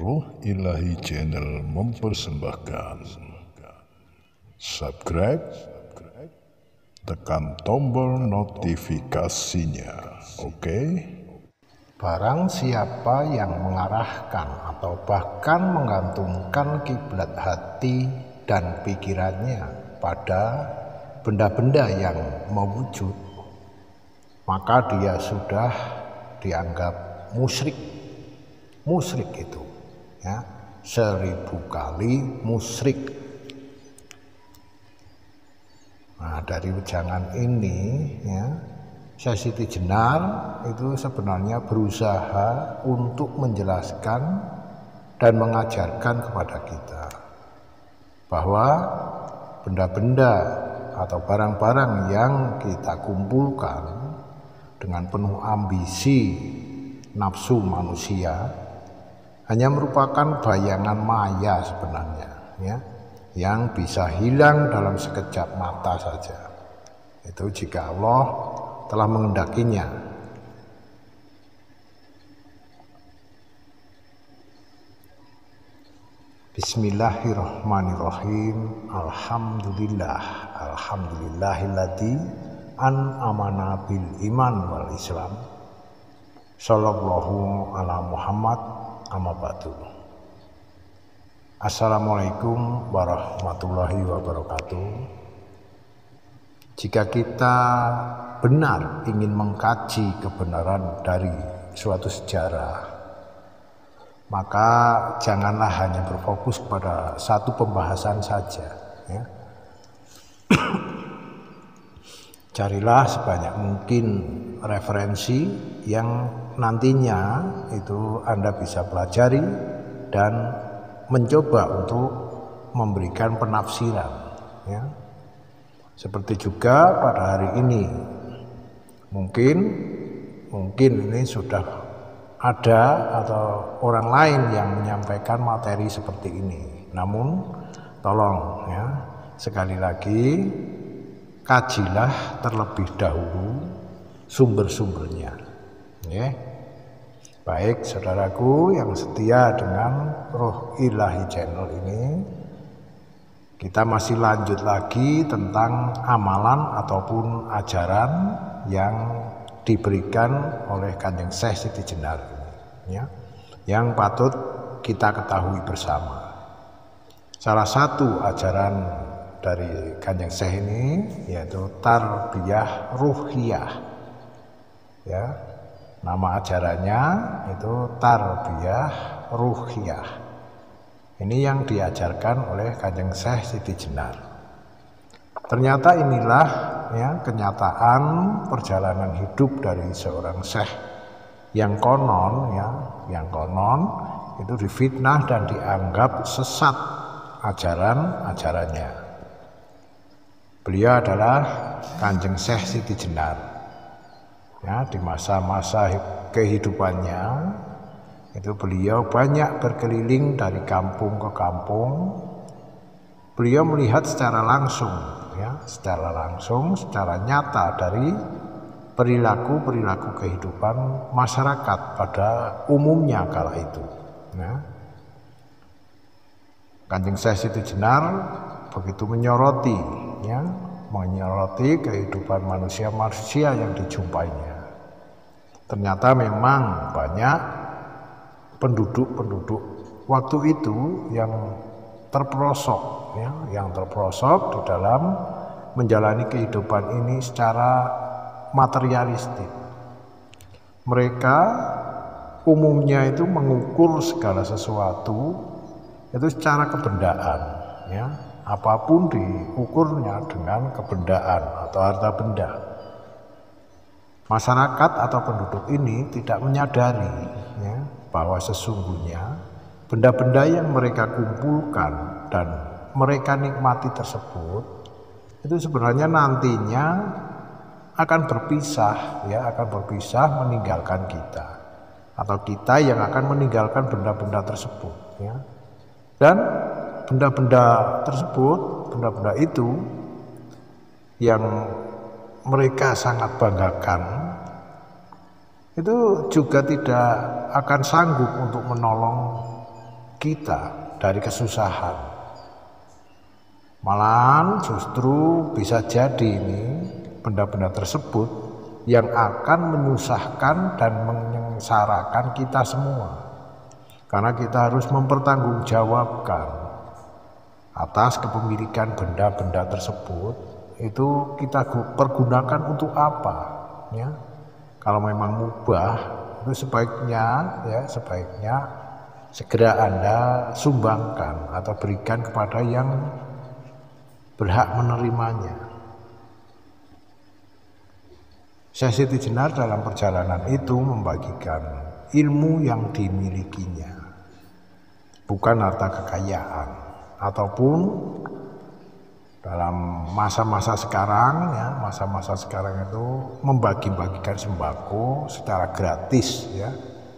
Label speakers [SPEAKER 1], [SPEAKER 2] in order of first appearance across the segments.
[SPEAKER 1] Ruh Ilahi Channel mempersembahkan. Subscribe, tekan tombol notifikasinya, oke?
[SPEAKER 2] Barang siapa yang mengarahkan atau bahkan menggantungkan kiblat hati dan pikirannya pada benda-benda yang mewujud, maka dia sudah dianggap musyrik. Musyrik itu ya 1000 kali musyrik. Nah, dari wejangan ini ya, Syekh Siti Jenar itu sebenarnya berusaha untuk menjelaskan dan mengajarkan kepada kita bahwa benda-benda atau barang-barang yang kita kumpulkan dengan penuh ambisi nafsu manusia hanya merupakan bayangan maya sebenarnya ya, yang bisa hilang dalam sekejap mata saja. Itu jika Allah telah mengendakinya. Bismillahirrahmanirrahim. Alhamdulillahilladzi an'amana bil iman wal islam. Sallallahu ala Muhammad amma ba'du. Assalamualaikum warahmatullahi wabarakatuh. Jika kita benar ingin mengkaji kebenaran dari suatu sejarah, maka janganlah hanya berfokus pada satu pembahasan saja ya. Carilah sebanyak mungkin referensi yang nantinya itu Anda bisa pelajari dan mencoba untuk memberikan penafsiran ya. Seperti juga pada hari ini mungkin ini sudah ada atau orang lain yang menyampaikan materi seperti ini. Namun tolong ya, sekali lagi kajilah terlebih dahulu sumber-sumbernya ya. Baik saudaraku yang setia dengan Ruh Ilahi Channel ini, kita masih lanjut lagi tentang amalan ataupun ajaran yang diberikan oleh Kanjeng Syekh Siti Jenar ya, yang patut kita ketahui bersama. Salah satu ajaran dari Kanjeng Syekh ini yaitu tarbiyah ruhiyah ya. Nama ajarannya itu tarbiyah ruhiyah. Ini yang diajarkan oleh Kanjeng Syekh Siti Jenar. Ternyata inilah ya kenyataan perjalanan hidup dari seorang syekh yang konon itu difitnah dan dianggap sesat ajarannya. Beliau adalah Kanjeng Syekh Siti Jenar. Ya, di masa-masa kehidupannya itu beliau banyak berkeliling dari kampung ke kampung. Beliau melihat secara langsung, secara nyata dari perilaku kehidupan masyarakat pada umumnya kala itu. Ya. Kanjeng Syekh Siti Jenar begitu menyoroti kehidupan manusia yang dijumpainya. Ternyata memang banyak penduduk waktu itu yang terperosok di dalam menjalani kehidupan ini secara materialistik. Mereka umumnya itu mengukur segala sesuatu itu secara kebendaan ya. Apapun diukurnya dengan kebendaan atau harta benda. Masyarakat atau penduduk ini tidak menyadari ya, bahwa sesungguhnya benda-benda yang mereka kumpulkan dan mereka nikmati tersebut itu sebenarnya nantinya akan berpisah meninggalkan kita, atau kita yang akan meninggalkan benda-benda tersebut ya. Dan benda-benda itu yang mereka sangat banggakan itu juga tidak akan sanggup untuk menolong kita dari kesusahan. Malahan justru bisa jadi ini benda-benda tersebut yang akan menyusahkan dan menyengsarakan kita semua. Karena kita harus mempertanggungjawabkan atas kepemilikan benda-benda tersebut. Itu kita pergunakan untuk apa, ya? Kalau memang mubah, itu sebaiknya segera Anda sumbangkan atau berikan kepada yang berhak menerimanya. Syekh Siti Jenar dalam perjalanan itu membagikan ilmu yang dimilikinya, bukan harta kekayaan, ataupun dalam masa-masa sekarang, ya, masa-masa sekarang itu membagi-bagikan sembako secara gratis, ya,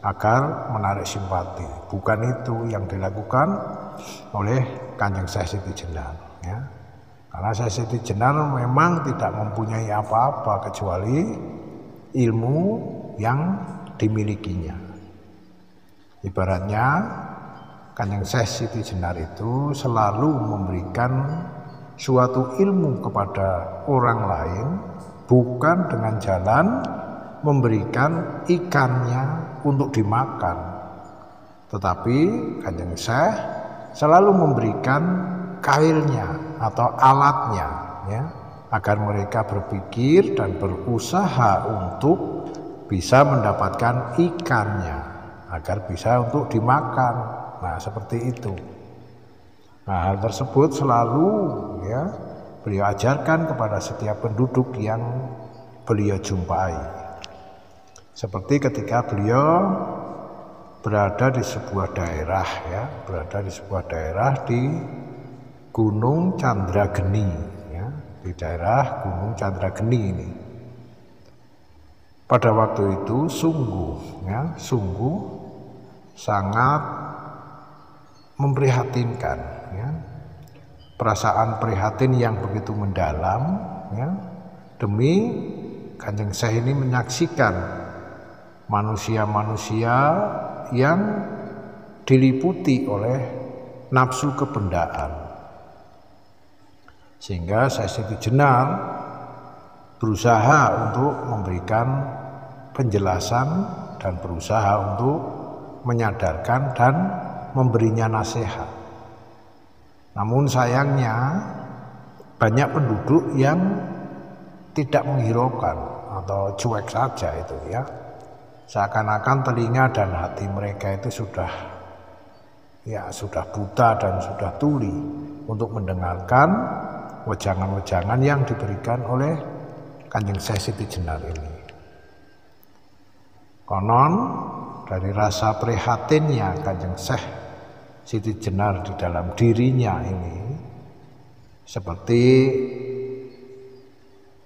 [SPEAKER 2] agar menarik simpati. Bukan itu yang dilakukan oleh Kanjeng Syekh Siti Jenar, ya. Karena Syekh Siti Jenar memang tidak mempunyai apa-apa kecuali ilmu yang dimilikinya. Ibaratnya Kanjeng Syekh Siti Jenar itu selalu memberikan suatu ilmu kepada orang lain, bukan dengan jalan memberikan ikannya untuk dimakan, tetapi Kanjeng Syekh selalu memberikan kailnya atau alatnya, ya, agar mereka berpikir dan berusaha untuk bisa mendapatkan ikannya agar bisa untuk dimakan. Nah, seperti itu. Nah, hal tersebut selalu, ya, beliau ajarkan kepada setiap penduduk yang beliau jumpai. Seperti ketika beliau berada di sebuah daerah, ya, di Gunung Candrageni, ya, di daerah Gunung Candrageni ini. Pada waktu itu sungguh sangat memprihatinkan, ya. Perasaan prihatin yang begitu mendalam, ya, demi Kanjeng Syekh ini menyaksikan manusia-manusia yang diliputi oleh nafsu kebendaan. Sehingga Syekh Siti Jenar berusaha untuk memberikan penjelasan dan berusaha untuk menyadarkan dan memberinya nasihat. Namun sayangnya banyak penduduk yang tidak menghiraukan atau cuek saja itu, ya. Seakan-akan telinga dan hati mereka itu sudah buta dan sudah tuli untuk mendengarkan wejangan-wejangan yang diberikan oleh Kanjeng Syekh Siti Jenar ini. Konon dari rasa prihatinnya Kanjeng Syekh Siti Jenar di dalam dirinya ini seperti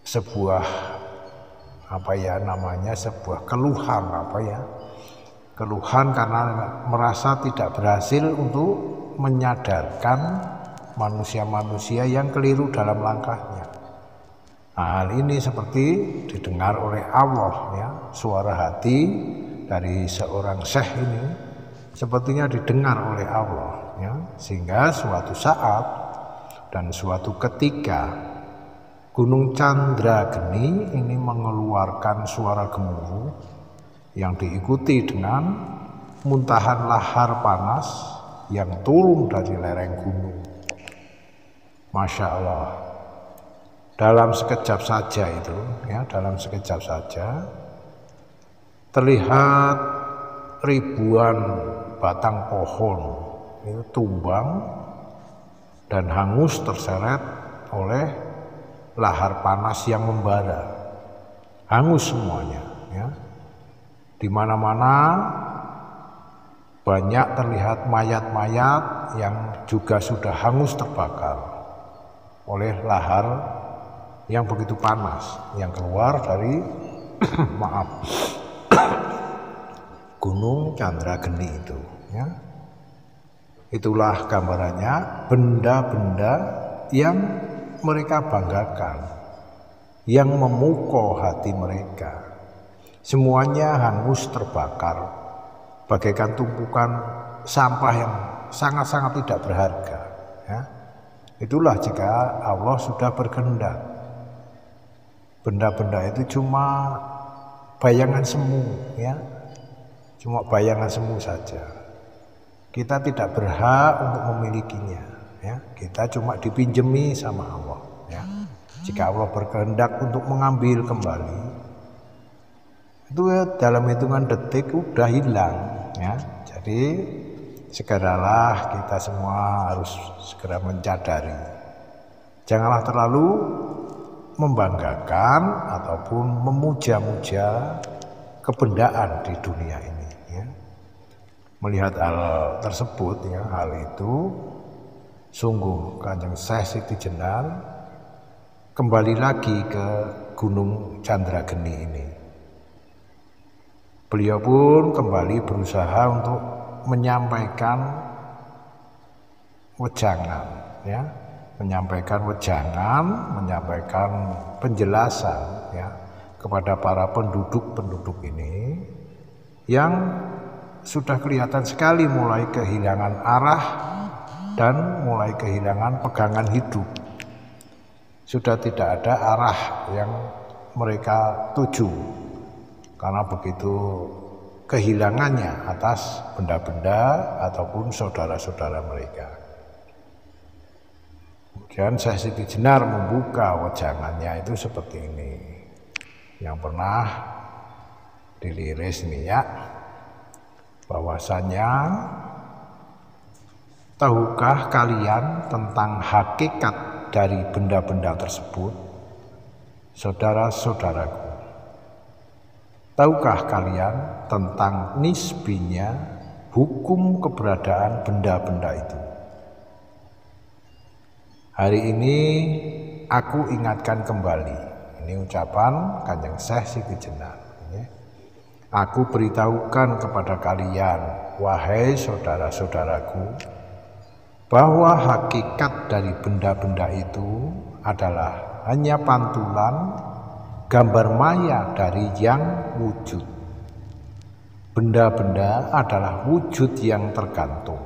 [SPEAKER 2] sebuah sebuah keluhan karena merasa tidak berhasil untuk menyadarkan manusia-manusia yang keliru dalam langkahnya. Nah, hal ini seperti didengar oleh Allah, ya, suara hati dari seorang syekh ini sepertinya didengar oleh Allah, ya, sehingga suatu saat dan suatu ketika Gunung Candrageni ini mengeluarkan suara gemuruh yang diikuti dengan muntahan lahar panas yang turun dari lereng gunung. Masya Allah, dalam sekejap saja itu, ya, terlihat ribuan batang pohon itu tumbang dan hangus terseret oleh lahar panas yang membara, hangus semuanya, ya. Di mana-mana banyak terlihat mayat-mayat yang juga sudah hangus terbakar oleh lahar yang begitu panas yang keluar dari Gunung Candrageni itu, ya. Itulah gambarannya benda-benda yang mereka banggakan, yang memukau hati mereka. Semuanya hangus terbakar bagaikan tumpukan sampah yang sangat-sangat tidak berharga. Ya. Itulah jika Allah sudah berkehendak. Benda-benda itu cuma bayangan semu, ya, cuma bayangan semu saja. Kita tidak berhak untuk memilikinya, ya. Kita cuma dipinjemi sama Allah. Ya. Jika Allah berkehendak untuk mengambil kembali, itu dalam hitungan detik udah hilang, ya. Jadi segeralah kita semua harus segera menyadari, janganlah terlalu membanggakan ataupun memuja-muja kebendaan di dunia ini, ya. Melihat hal tersebut, ya, hal itu sungguh Kanjeng Syekh Siti Jenar kembali lagi ke Gunung Chandrageni ini. Beliau pun kembali berusaha untuk menyampaikan wejangan, ya, menyampaikan penjelasan, ya, kepada para penduduk ini yang sudah kelihatan sekali mulai kehilangan arah dan mulai kehilangan pegangan hidup. Sudah tidak ada arah yang mereka tuju karena begitu kehilangannya atas benda-benda ataupun saudara-saudara mereka. Kemudian Syekh Siti Jenar membuka wejangannya itu seperti ini, yang pernah diliris nih, ya, bahwasanya tahukah kalian tentang hakikat dari benda-benda tersebut, saudara-saudaraku? Tahukah kalian tentang nisbinya hukum keberadaan benda-benda itu? Hari ini aku ingatkan kembali, ini ucapan Kanjeng Syekh Siti Jenar. Aku beritahukan kepada kalian, wahai saudara-saudaraku, bahwa hakikat dari benda-benda itu adalah hanya pantulan gambar maya dari yang wujud. Benda-benda adalah wujud yang tergantung,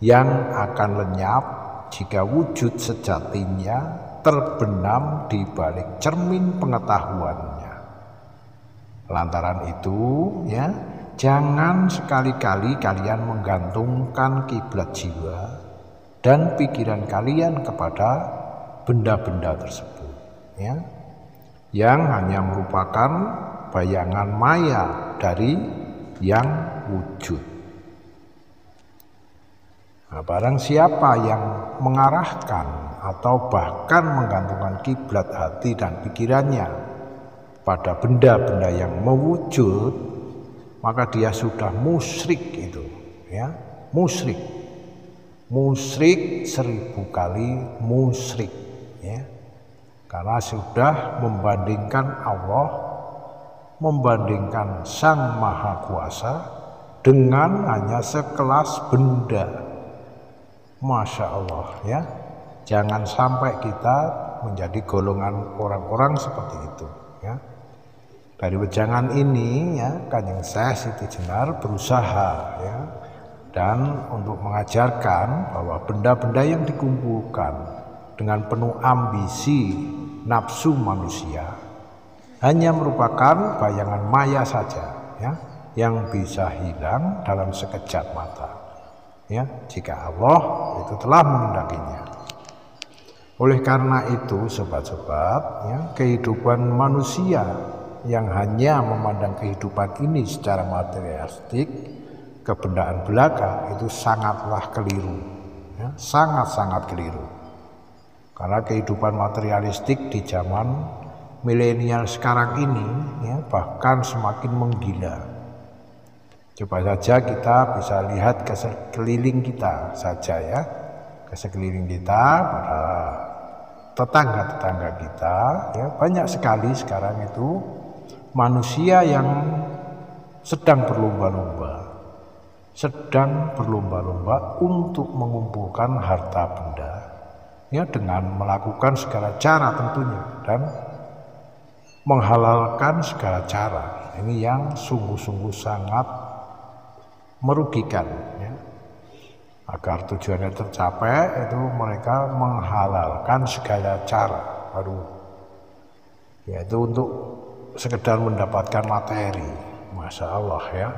[SPEAKER 2] yang akan lenyap jika wujud sejatinya terbenam di balik cermin pengetahuannya. Lantaran itu, ya, jangan sekali-kali kalian menggantungkan kiblat jiwa dan pikiran kalian kepada benda-benda tersebut, ya, yang hanya merupakan bayangan maya dari yang wujud. Nah, barang siapa yang mengarahkan atau bahkan menggantungkan kiblat hati dan pikirannya pada benda-benda yang mewujud, maka dia sudah musyrik itu, ya, musyrik 1000 kali musyrik, ya, karena sudah membandingkan Allah, membandingkan Sang Maha Kuasa dengan hanya sekelas benda. Masya Allah, ya, jangan sampai kita menjadi golongan orang-orang seperti itu, ya. Dari wejangan ini, ya, Kanjeng Syekh Siti Jenar berusaha, ya, dan untuk mengajarkan bahwa benda-benda yang dikumpulkan dengan penuh ambisi nafsu manusia hanya merupakan bayangan maya saja, ya, yang bisa hilang dalam sekejap mata, ya, jika Allah itu telah mengendakinya. Oleh karena itu, sobat-sobat, ya, kehidupan manusia yang hanya memandang kehidupan ini secara materialistik, kebendaan belaka, itu sangatlah keliru, ya, sangat-sangat keliru. Karena kehidupan materialistik di zaman milenial sekarang ini, ya, bahkan semakin menggila. Coba saja kita bisa lihat ke sekeliling kita saja, ya, ke sekeliling kita, pada tetangga-tetangga kita, ya, banyak sekali sekarang itu manusia yang sedang berlomba-lomba untuk mengumpulkan harta benda, ya, dengan melakukan segala cara tentunya dan menghalalkan segala cara. Ini yang sungguh-sungguh sangat merugikan, ya. Agar tujuannya tercapai itu mereka menghalalkan segala cara, yaitu untuk sekedar mendapatkan materi. Masya Allah ya.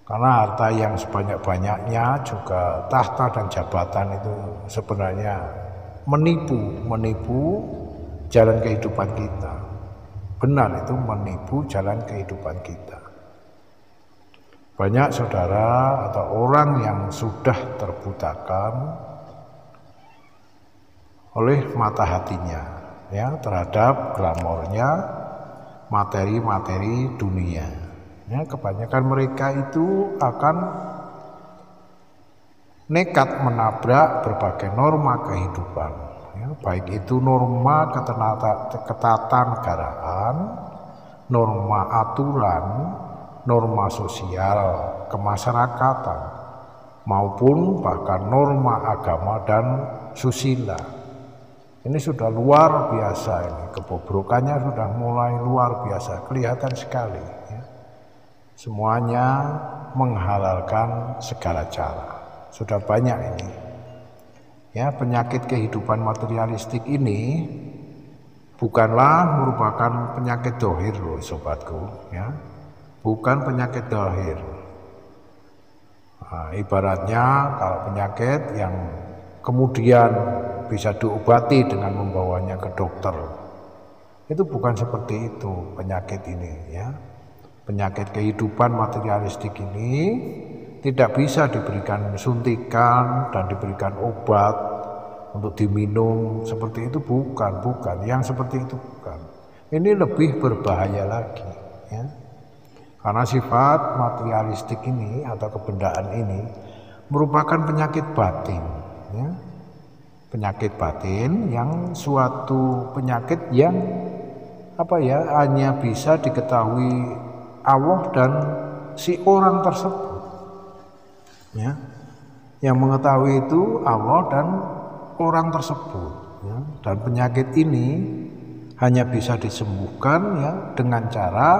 [SPEAKER 2] Karena harta yang sebanyak-banyaknya juga tahta dan jabatan itu sebenarnya menipu jalan kehidupan kita. Benar, itu menipu jalan kehidupan kita. Banyak saudara atau orang yang sudah terbutakan oleh mata hatinya ya terhadap glamornya materi-materi dunia. Ya, kebanyakan mereka itu akan nekat menabrak berbagai norma kehidupan. Ya, baik itu norma ketatanegaraan, norma aturan, norma sosial kemasyarakatan, maupun bahkan norma agama dan susila. Ini sudah luar biasa, ini kebobrokannya sudah mulai luar biasa, kelihatan sekali ya. Semuanya menghalalkan segala cara, sudah banyak ini ya. Penyakit kehidupan materialistik ini bukanlah merupakan penyakit dohir loh sobatku ya, bukan penyakit dohir. Nah, ibaratnya kalau penyakit yang kemudian bisa diobati dengan membawanya ke dokter, itu bukan seperti itu penyakit ini ya. Penyakit kehidupan materialistik ini tidak bisa diberikan suntikan dan diberikan obat untuk diminum seperti itu, bukan yang seperti itu bukan. Ini lebih berbahaya lagi ya. Karena sifat materialistik ini atau kebendaan ini merupakan penyakit batin ya. Penyakit batin yang suatu penyakit yang hanya bisa diketahui Allah dan si orang tersebut ya. Yang mengetahui itu Allah dan orang tersebut ya. Dan penyakit ini hanya bisa disembuhkan ya dengan cara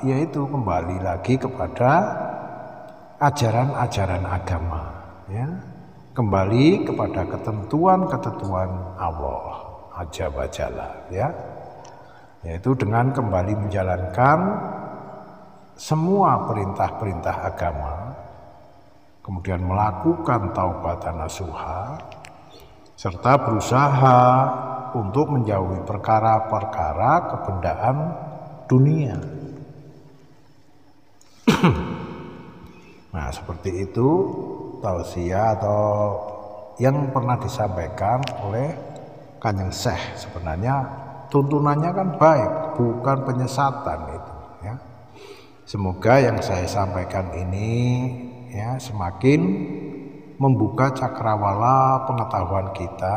[SPEAKER 2] yaitu kembali lagi kepada ajaran-ajaran agama ya. Kembali kepada ketentuan-ketentuan Allah Azza wa Jalla ya. Yaitu dengan kembali menjalankan semua perintah-perintah agama, kemudian melakukan taubatan nasuha, serta berusaha untuk menjauhi perkara-perkara kebendaan dunia. Nah, seperti itu tausiah atau yang pernah disampaikan oleh Kanjeng Syekh. Sebenarnya tuntunannya kan baik, bukan penyesatan itu ya. Semoga yang saya sampaikan ini ya semakin membuka cakrawala pengetahuan kita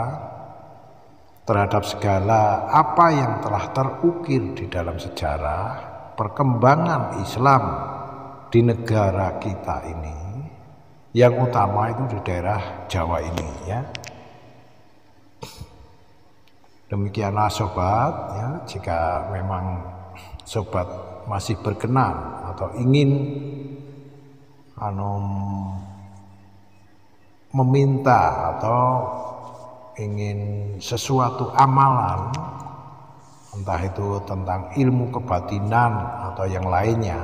[SPEAKER 2] terhadap segala apa yang telah terukir di dalam sejarah perkembangan Islam di negara kita ini, yang utama itu di daerah Jawa ini ya. Demikianlah sobat ya, jika memang sobat masih berkenan atau ingin meminta atau ingin sesuatu amalan, entah itu tentang ilmu kebatinan atau yang lainnya,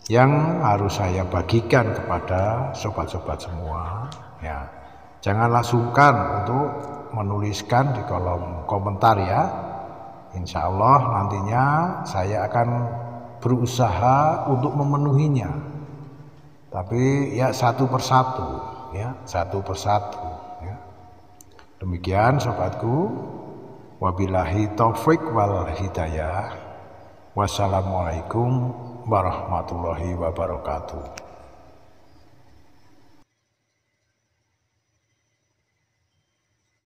[SPEAKER 2] yang harus saya bagikan kepada sobat-sobat semua ya, janganlah sungkan untuk menuliskan di kolom komentar ya. Insya Allah nantinya saya akan berusaha untuk memenuhinya, tapi ya satu persatu ya, satu persatu ya. Demikian sobatku, wabillahi taufik wal hidayah. Wassalamualaikum warahmatullahi wabarakatuh.